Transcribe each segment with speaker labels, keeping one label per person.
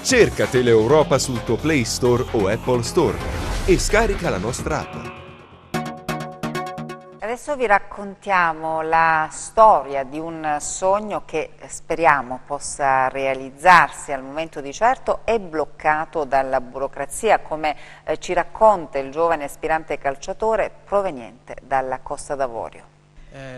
Speaker 1: Cerca Teleeuropa sul tuo Play Store o Apple Store e scarica la nostra app.
Speaker 2: Adesso vi raccontiamo la storia di un sogno che speriamo possa realizzarsi. Al momento di certo è bloccato dalla burocrazia, come ci racconta il giovane aspirante calciatore proveniente dalla Costa d'Avorio.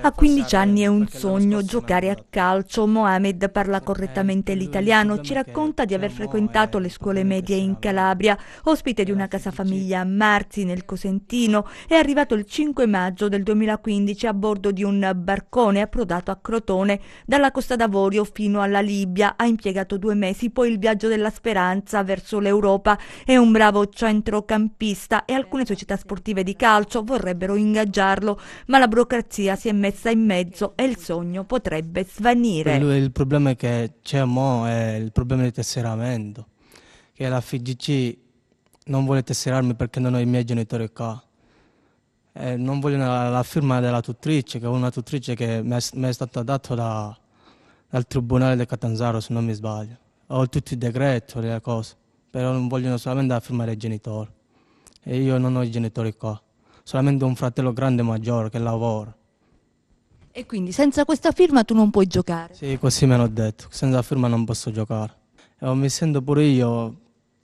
Speaker 3: A 15 anni è un sogno giocare a calcio. Mohamed parla correttamente l'italiano, ci racconta di aver frequentato le scuole medie in Calabria, ospite di una casa famiglia a Marzi nel Cosentino. È arrivato il 5 maggio del 2015 a bordo di un barcone approdato a Crotone dalla Costa d'Avorio fino alla Libia. Ha impiegato 2 mesi, poi il viaggio della speranza verso l'Europa. È un bravo centrocampista e alcune società sportive di calcio vorrebbero ingaggiarlo, ma la burocrazia si è messa in mezzo e il sogno potrebbe svanire.
Speaker 4: Il problema che c'è mo è il problema di tesseramento, che la FIGC non vuole tesserarmi perché non ho i miei genitori qua. Non vogliono la firma della tutrice, che è una tutrice che mi è stata data dal Tribunale del Catanzaro, se non mi sbaglio. Ho tutti i decreti, le cose, però non vogliono solamente la firma dei genitori. E io non ho i genitori qua, solamente un fratello grande maggiore che lavora.
Speaker 3: E quindi senza questa firma tu non puoi giocare?
Speaker 4: Sì, così mi hanno detto, senza firma non posso giocare. E mi sento pure io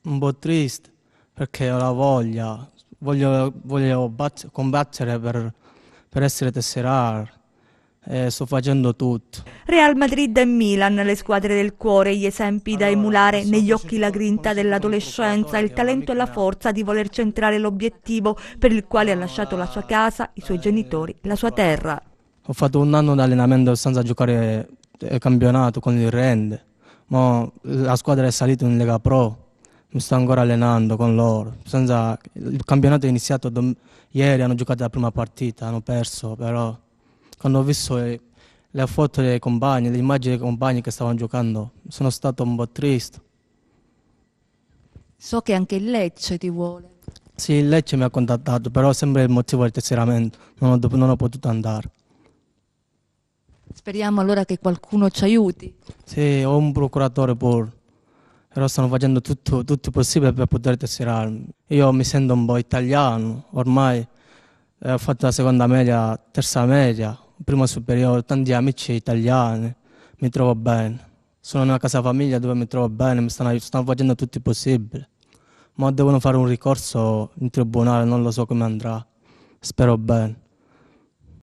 Speaker 4: un po' triste perché ho la voglia, voglio combattere per essere tesserato e sto facendo tutto.
Speaker 3: Real Madrid e Milan, le squadre del cuore, gli esempi da emulare, negli occhi la grinta dell'adolescenza, il talento e la forza di voler centrare l'obiettivo per il quale ha lasciato la sua casa, i suoi genitori, la sua terra.
Speaker 4: Ho fatto un anno di allenamento senza giocare il campionato con il Rende, ma la squadra è salita in Lega Pro, mi sto ancora allenando con loro. Il campionato è iniziato ieri, hanno giocato la prima partita, hanno perso, però quando ho visto le foto dei compagni, le immagini dei compagni che stavano giocando, sono stato un po' triste.
Speaker 3: So che anche il Lecce ti vuole.
Speaker 4: Sì, il Lecce mi ha contattato, però sempre il motivo del tesseramento, non ho potuto andare.
Speaker 3: Speriamo allora che qualcuno ci aiuti.
Speaker 4: Sì, ho un procuratore pure, però stanno facendo tutto il possibile per poter tesserarmi. Io mi sento un po' italiano, ormai ho fatto la seconda media, terza media, prima superiore, tanti amici italiani, mi trovo bene. Sono in una casa famiglia dove mi trovo bene, stanno facendo tutto il possibile. Ma devono fare un ricorso in tribunale, non lo so come andrà, spero bene.